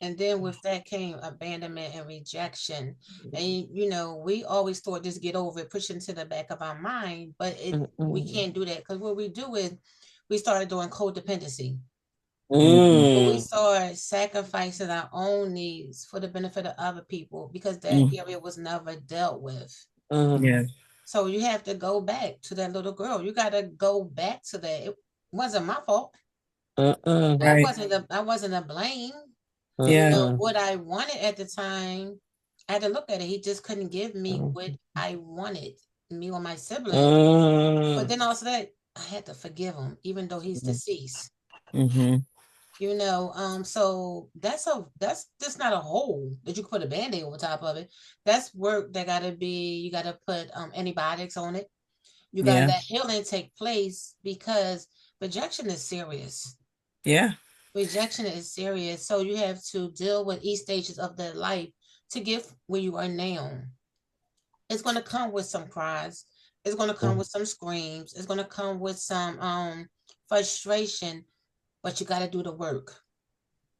And then with that came abandonment and rejection. And we always thought just get over it, push into the back of our mind, but we Mm-mm. can't do that because what we do is we started doing codependency. mm, So we Mm. started sacrificing our own needs for the benefit of other people because that mm, area was never dealt with. Mm. yeah, So you have to go back to that little girl. You got to go back to that. It wasn't my fault. Mm-mm. right. I wasn't a blame. Yeah, Mm-mm. What I wanted at the time, I had to look at it. He just couldn't give me what Mm. I wanted, me or my sibling. But Mm. then also that I had to forgive him, even though he's mm, deceased. mm-hmm, So that's just not a hole that you can put a band-aid over top of it. That's work that gotta be, you gotta put antibiotics on it. You gotta yeah, let healing take place because rejection is serious. yeah, Rejection is serious. So you have to deal with each stages of their life to get where you are now. It's gonna come with some cries. It's gonna come with some screams. It's gonna come with some frustration, but you gotta do the work.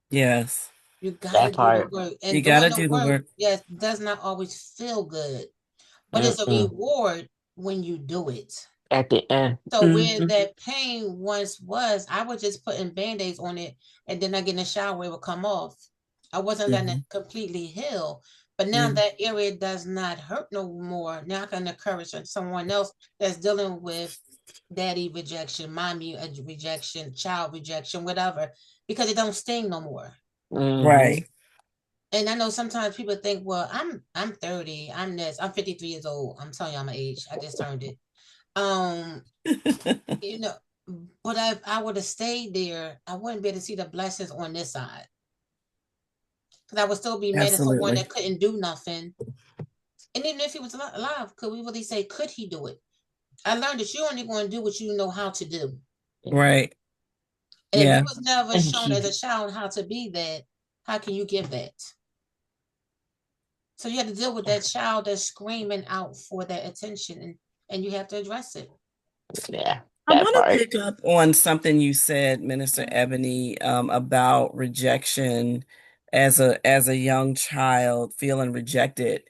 yes. You gotta That do the part. work. You And gotta doing the do the work, work. yes, does not always feel good, but it's a Mm-mm. reward when you do it. At the end. So where Mhm. that pain once was, I was just putting band-aids on it, and then I get in the shower, it would come off. I wasn't letting it Hmm. completely heal. But now Yeah. that area does not hurt no more. Now I can encourage someone else that's dealing with daddy rejection, mommy rejection, child rejection, whatever, because it don't sting no more. Right. Mhm. And I know sometimes people think, well, I'm 30, I'm this, I'm 53 years old. I'm telling you I'm my age. I just turned it. Um, you know, but if I would have stayed there, I wouldn't be able to see the blessings on this side. Because I would still be mad at someone Absolutely. that couldn't do nothing. And even if he was alive, could we really say, could he do it? I learned that you're only going to do what you know how to do. Right. And if you Yeah. was never Thank shown you. as a child how to be that, how can you give that? So you have to deal with that child that's screaming out for that attention, and you have to address it. Yeah, I that want to part. pick up on something you said, Minister Ebony, about rejection as a young child, feeling rejected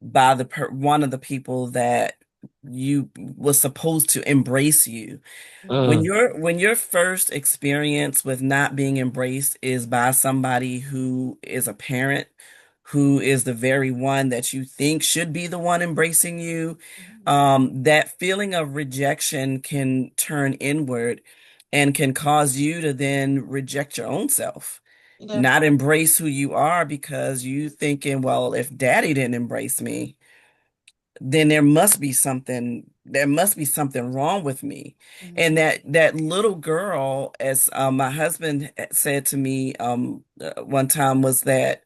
by one of the people that you was supposed to embrace you. Mm. When your first experience with not being embraced is by somebody who is a parent, who is the very one that you think should be the one embracing you, that feeling of rejection can turn inward and can cause you to then reject your own self, Yeah. not embrace who you are because you thinking, well, if daddy didn't embrace me, then there must be something wrong with me. And Mhm. that little girl, as my husband said to me one time, was that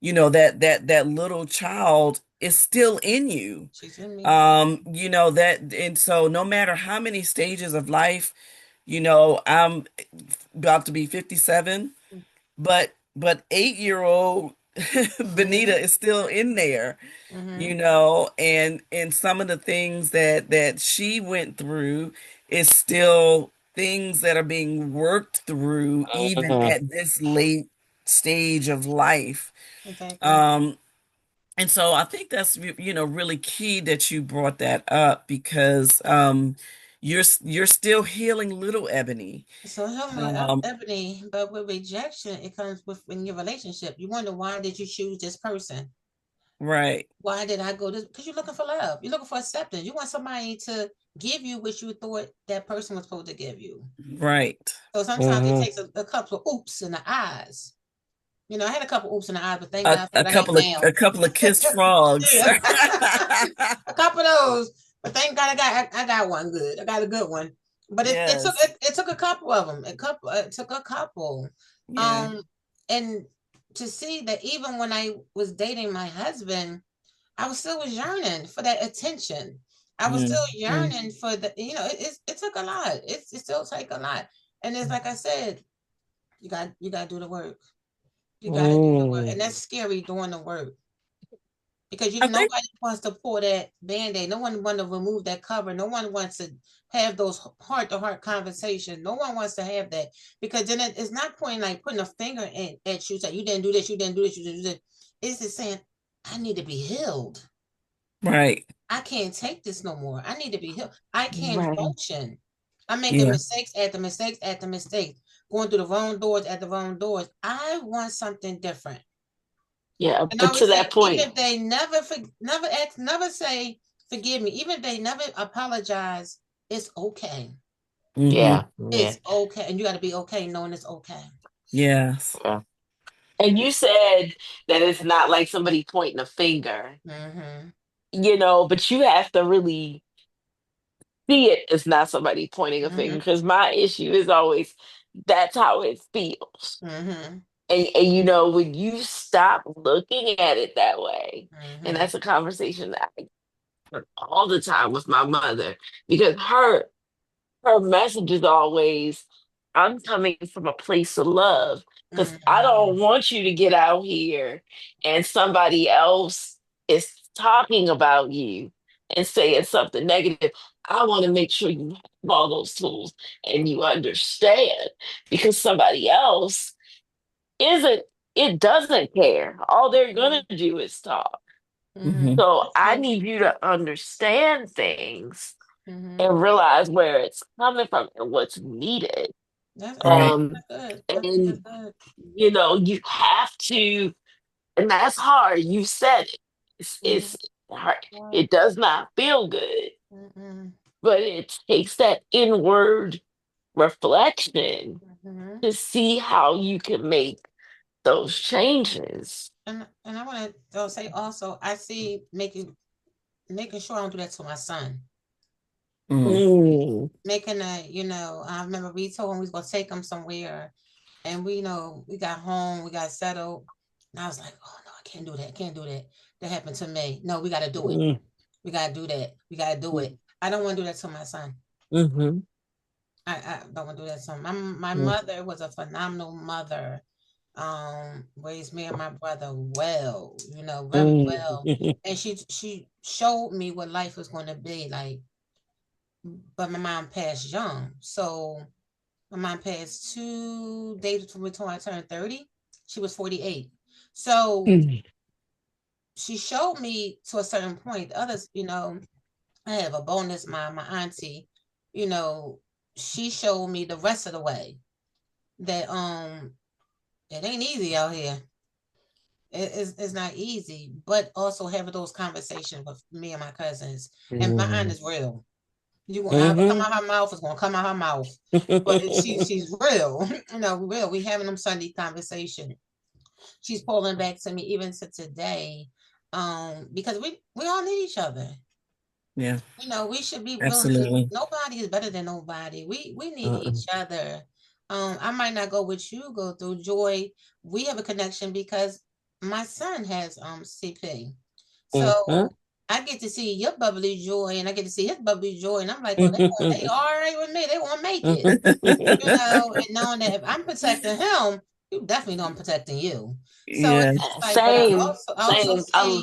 that little child is still in you. She's in me. That, and so no matter how many stages of life, I'm about to be 57, but 8-year-old Benita Mm-hmm. is still in there, Mm-hmm. and some of the things that she went through is still things that are being worked through even Mhm. at this late stage of life. Exactly. Um, and so I think that's really key that you brought that up because you're still healing little Ebony. So hello, Um, Ebony, but with rejection, it comes with in your relationship. You wonder, why did you choose this person? right, Why did I go this? Because you're looking for love. You're looking for acceptance. You want somebody to give you what you thought that person was supposed to give you. right. So sometimes it Mhm. takes a couple of oops in the eyes. I had a couple oops in the eyes, but thank God for what I have A now. couple of kissed frogs. Yeah. A couple of those, but thank God I got one good. I got a good one. But Yes. it took a couple of them. It took a couple. Yeah. Um, and to see that even when I was dating my husband, I was still was yearning for that attention. I was still Mm-hmm. yearning for it took a lot. It still take a lot. And it's like I said, you got to do the work. You got to do the work, Mm. and that's scary doing the work because I think nobody wants to pull that band-aid. No one wants to remove that cover. No one wants to have those heart-to-heart conversations. No one wants to have that, because then it's not pointing like putting a finger at you saying you didn't do this, you didn't do this, you didn't do this. It's just saying, I need to be healed. right. I can't take this no more. I need to be healed. I can't Right. function. I'm making Yeah. mistakes after mistakes after mistakes, going through the wrong doors at the wrong doors. I want something different. Yeah, And I but to always that say, even point. if they never ask, never say forgive me, even if they never apologize, it's okay. Mm-hmm. Yeah, yeah, It's okay, and you got to be okay knowing it's okay. Yes. yeah. And you said that it's not like somebody pointing a finger, Mm-hmm. but you have to really see it as not somebody pointing a finger, Mm-hmm. because my issue is always that's how it feels. Mm-hmm. And when you stop looking at it that way, and Mm-hmm. that's a conversation that I have all the time with my mother, because her message is always, I'm coming from a place of love, because I Mm-hmm. don't want you to get out here and somebody else is talking about you and saying something negative. I want to make sure you have all those tools and you understand, because somebody else isn't, it doesn't care. All they're Mm-hmm. going to do is talk. Mm-hmm. Mm-hmm. So That's I true. need you to understand things, Mm-hmm. and realize where it's coming from and what's needed. Right. That's good. I think that's And good. you have to, and that's hard. You said it. Mm-hmm. It's hard. Well, It does not feel good, mm-hmm. but it takes that inward reflection Mm-hmm. to see how you can make those changes. And I want to say also, I see making sure I don't do that to my son. Mm. Mm, Making a, I remember we told him we was gonna take him somewhere, and we got home, we got settled, and I was like, oh no, I can't do that, can't do that. That happened to me. No, we got to do it. mm, We got to do that. We got to do it. I don't want to do that to my son. mm-hmm, I don't want to do that to him. My mm, mother was a phenomenal mother. Raised me and my brother well, very well. mm, And she showed me what life was going to be like. But my mom passed young, so my mom passed 2 days before I turned 30. She was 48. So mm, she showed me to a certain point. Others, I have a bonus mom, my auntie, you know, she showed me the rest of the way that it ain't easy out here. It's not easy, but also having those conversations with me and my cousins. And my aunt mm, is real. You gonna have it come mhm, out her mouth, it's gonna come out her mouth. But she's real, real. We having them Sunday conversation. She's pulling back to me even to today, because we all need each other. Yeah, We should be willing to. absolutely. Nobody is better than nobody. We need mm, each other. I might not go with you, go through Joy. We have a connection because my son has CP. mhm, So I get to see your bubbly joy and I get to see his bubbly joy. And I'm like, oh, they all right with me. They won't make it. And knowing that if I'm protecting him, you definitely know I'm protecting you. So it's Yes, just like, but Same, I also same.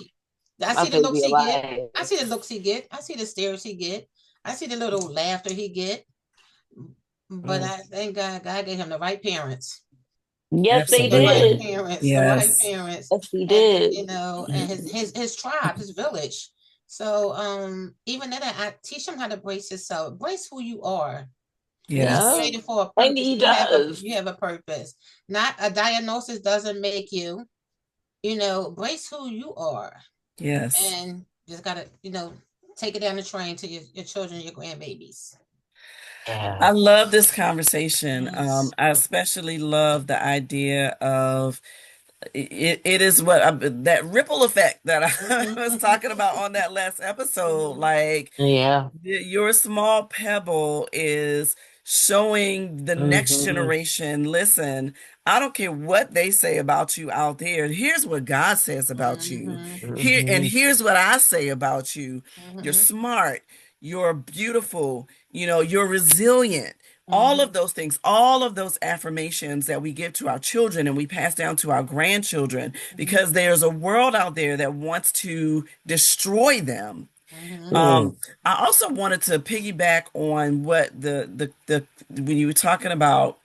I My see the looks baby he get. alive. I see the looks he get. I see the stares he get. I see the little laughter he get. But Mm. I thank God gave him the right parents. Yes, they The right absolutely. did. parents, the right Yes. parents, Yes, he and did. and his tribe, his village. So even then, I teach him how to brace himself, brace who you are. You're Yeah, Yes. created for a and purpose. he does. You have a purpose. Not a diagnosis doesn't make you. Brace who you are, Yes. and just gotta take it down the train to your children, your grandbabies. Yeah. I love this conversation. Yes. I especially love the idea of it is what that ripple effect that I was Mhm. talking about on that last episode. Mhm. Like, Yeah. your small pebble is showing the next Mm-hmm. generation, listen, I don't care what they say about you out there. Here's what God says about you. Mhm. Mm-hmm. Here's what I say about you. You're Mhm. smart, you're beautiful, you're resilient. All of Mhm. those things, all of those affirmations that we give to our children and we pass down to our grandchildren, Mhm. because there's a world out there that wants to destroy them. Mhm. um, I also wanted to piggyback on what the when you were talking about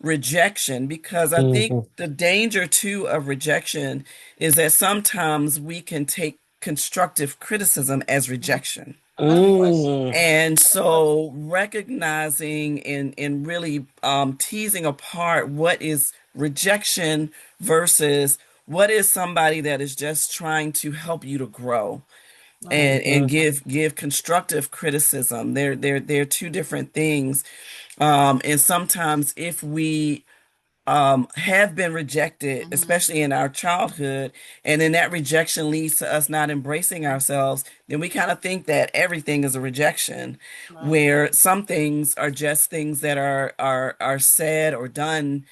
rejection, because I think Mm-hmm. the danger too of rejection is that sometimes we can take constructive criticism as Mhm. rejection. Of course. Mm. And Of course. so recognizing and really teasing apart what is rejection versus what is somebody that is just trying to help you to grow Right. and Mm-hmm. give constructive criticism. They're two different things. And sometimes if we have been rejected, Mhm. especially in our childhood, and then that rejection leads to us not embracing ourselves, then we kind of think that everything is a rejection, Right. where some things are just things that are said or done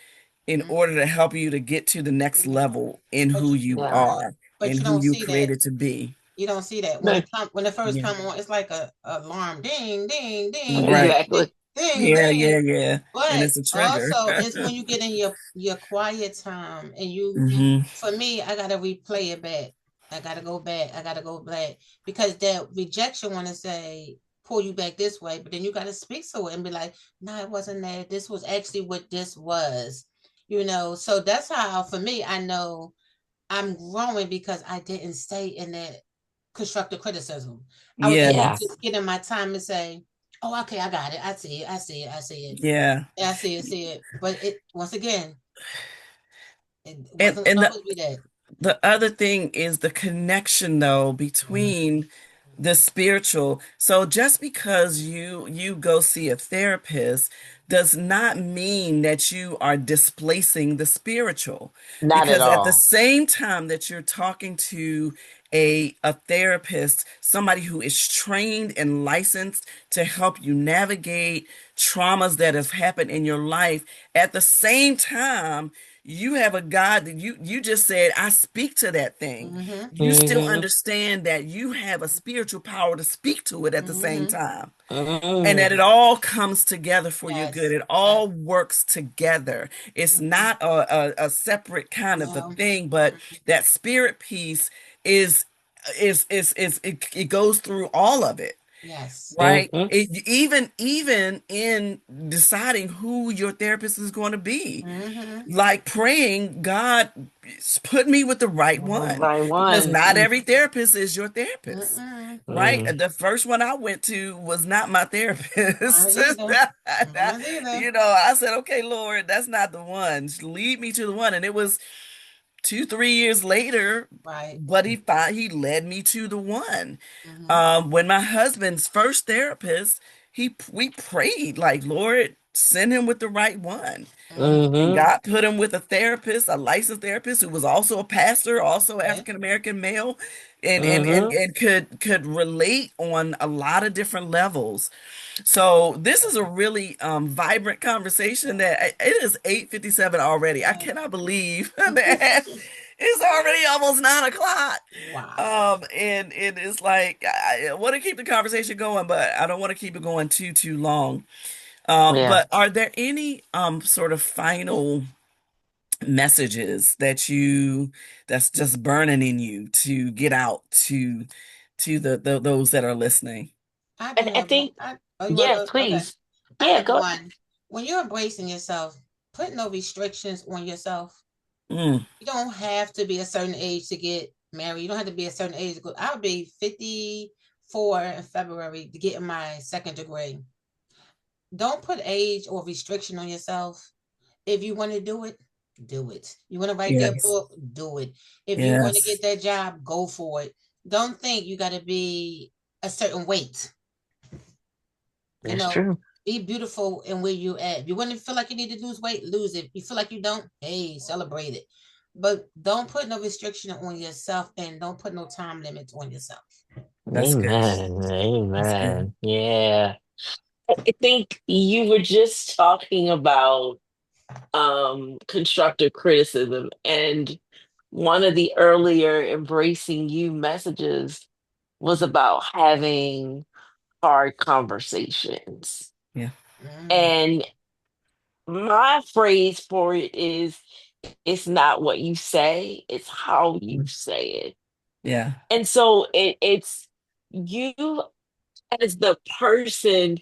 in Mhm. order to help you to get to the next level in But who you Yeah. right. are But and you who don't you see that. created to be. You don't see that No, when it first Yeah. come on. It's like a alarm, ding, ding, ding, Right. ding, ding, exactly. ding, Yeah, ding. yeah, yeah. And But it's a trigger. also, it's when you get in your quiet time and you. Hmm. For me, I gotta replay it back. I gotta go back. I gotta go back because that rejection want to say pull you back this way, but then you gotta speak to it and be like, no, it wasn't that. This was actually what this was. So that's how for me I know I'm growing because I didn't stay in that constructive criticism. I was able Yeah. to Yes. get in my time and say, "Oh, okay, I got it. I see it. I see it. I see it. Yeah. I see it. See it." But it once again, it And wasn't and gonna the always be that. The other thing is the connection though Mhm. between the spiritual. So just because you go see a therapist does not mean that you are displacing the spiritual. Not at Because at the all. same time that you're talking to a therapist, somebody who is trained and licensed to help you navigate traumas that have happened in your life, at the same time you have a God that you just said, I speak to that thing. Mhm. You still Hmm. understand that you have a spiritual power to speak to it at the same Mhm. time. And that it Hmm. all comes together for your good. Yes. It Yes. all works together. It's Mhm. not a separate kind of a No. thing, but Mhm. that spirit piece is it goes through all of it. Yes. Right. Hmm. Even in deciding who your therapist is going to be, Mhm. like praying, God, put me with the right one, Right because one. not Mm. every therapist is your therapist. Mm-mm. Right. Mm. The first one I went to was not my Mine therapist. either. Mine either. I said, okay, Lord, that's not the one. Lead me to the one. And it was 2, 3 years later, Right. but he led me to the one. Mhm. When my husband's first therapist, he we prayed like, Lord, send him with the right one. Mhm. And Hmm. God put him with a therapist, a licensed therapist who was also a pastor, also Okay. African American male, Hmm. and could relate on a lot of different levels. So this is a really vibrant conversation that it is 8:57 already. I Yes. cannot believe that it's already almost 9 o'clock. Wow. And it is like I want to keep the conversation going, but I don't want to keep it going too long. Yeah. But are there any sort of final messages that's just burning in you to get out to the those that are listening? I do I have one. think, Oh, you want to yeah, go? Okay. please. I Yeah, have go ahead. one. When you're embracing yourself, put no restrictions on yourself. Mm, You don't have to be a certain age to get married. You don't have to be a certain age to go. I'll be 54 in February to get my second degree. Don't put age or restriction on yourself. If you want to do it, do it. You want to write that yes, book, do it. If you want to yes, get that job, go for it. Don't think you got to be a certain weight. You That's know, true. be beautiful in where you at. If you want to feel like you need to lose weight, lose it. If you feel like you don't, hey, celebrate it. But don't put no restriction on yourself and don't put no time limits on yourself. that's good. Amen. That's good. Amen. Yeah. I think you were just talking about constructive criticism, and one of the earlier embracing you messages was about having hard conversations. Yeah. Mm, And my phrase for it is, it's not what you say, it's how you say it. Yeah. And so it's you as the person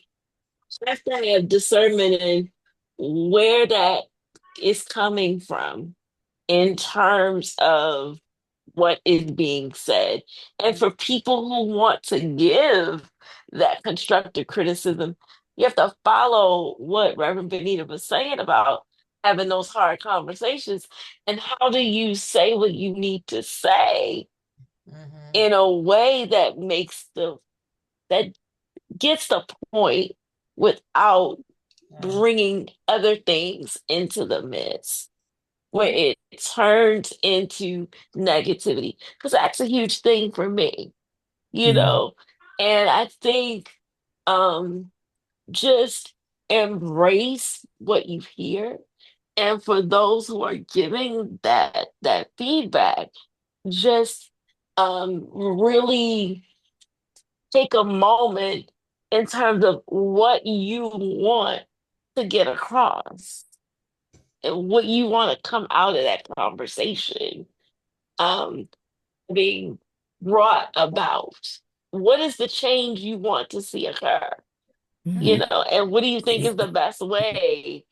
have to have discernment in where that is coming from in terms of what is being said. And mm, for people who want to give that constructive criticism, you have to follow what Reverend Benita was saying about having those hard conversations. And how do you say what you need to say mhm, in a way that that gets the point without yeah, bringing other things into the mix, where mm, it turns into negativity? Because that's a huge thing for me, you Mm, know. And I think um just embrace what you hear. And for those who are giving that feedback, just really take a moment in terms of what you want to get across and what you want to come out of that conversation um, being brought about. What is the change you want to see occur? mm, And what do you think is the best way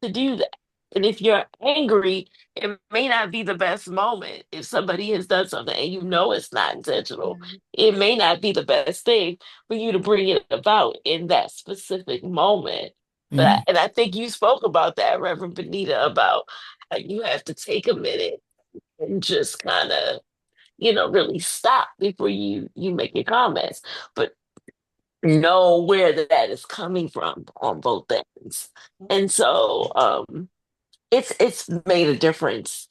to do that? And if you're angry, it may not be the best moment. If somebody has done something and you know it's not intentional, Mhm. it may not be the best thing for you to bring it about in that specific moment. Mhm. And I think you spoke about that, Reverend Benita, about how you have to take a minute and just kind of, really stop before you make your comments. But know where that is coming from on both ends. And so it's made a difference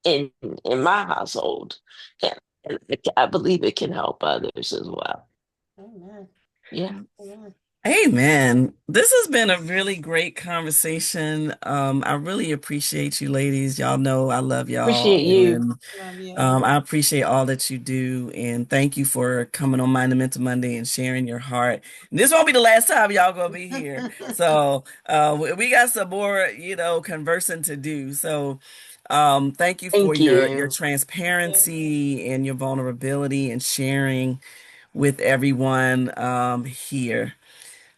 in in my household. And I believe it can help others as well. Amen. Yeah. Amen. Amen. This has been a really great conversation. I really appreciate you ladies. Y'all know I love y'all, Appreciate you. and Love you. I appreciate all that you do. And thank you for coming on Monumental Monday and sharing your heart. And this won't be the last time y'all gonna be here. So we got some more, conversing to do. So thank you for Thank your you. Yeah. transparency and your vulnerability and sharing with everyone here.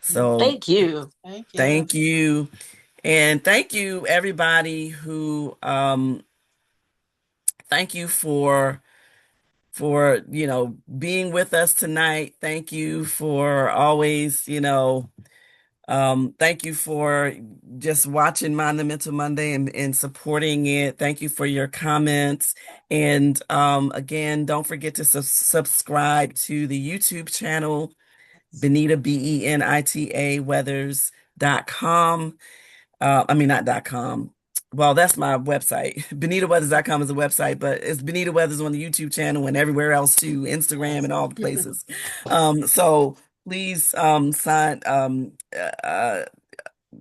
So Thank you. Thank you. thank you. And thank you, everybody who, thank you for, being with us tonight. Thank you for always, thank you for just watching Monumental Monday and supporting it. Thank you for your comments. And again, don't forget to subscribe to the YouTube channel, Benita, Benita Weathers.com. I mean, not .com. Well, that's my website. BenitaWeathers.com is a website, but it's Benita Weathers on the YouTube channel and everywhere else too, Instagram Yes. and all the places. So please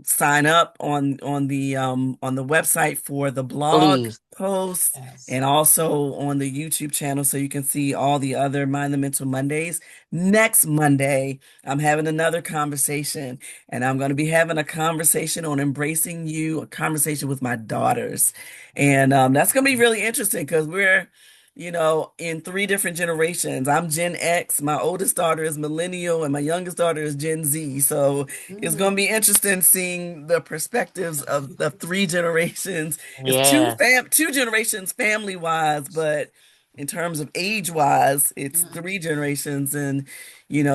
sign up on the website for the blog Please. posts Yes. and also on the YouTube channel so you can see all the other Monumental Mondays. Next Monday, I'm having another conversation, and I'm going to be having a conversation on embracing you, a conversation with my daughters. And that's going to be really interesting because we're in three different generations. I'm Gen X, my oldest daughter is millennial, and my youngest daughter is Gen Z. So it's Mhm. going to be interesting seeing the perspectives of the three generations. It's Yeah. two generations family wise, but in terms of age wise, it's Mhm. three generations, and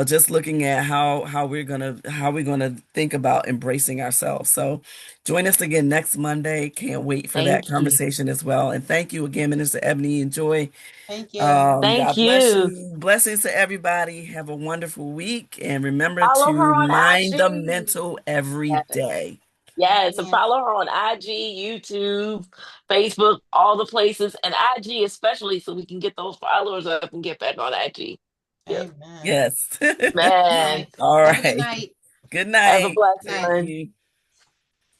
just looking at how we're gonna think about embracing ourselves. So join us again next Monday. Can't wait for that Thank you. conversation as well. And thank you again, Minister Ebony. Enjoy. Thank you. Thank God bless you. you. Blessings to everybody. Have a wonderful week. And remember Follow to her on mind the IG. mental every Yes. day. Yes, and Amen. follow her on IG, YouTube, Facebook, all the places, and IG especially, so we can get those followers up and get back on IG. Yep. Amen. Yes. All Man, right. All Have a good right. night. Good have a night. blessed Night. Thank one. you.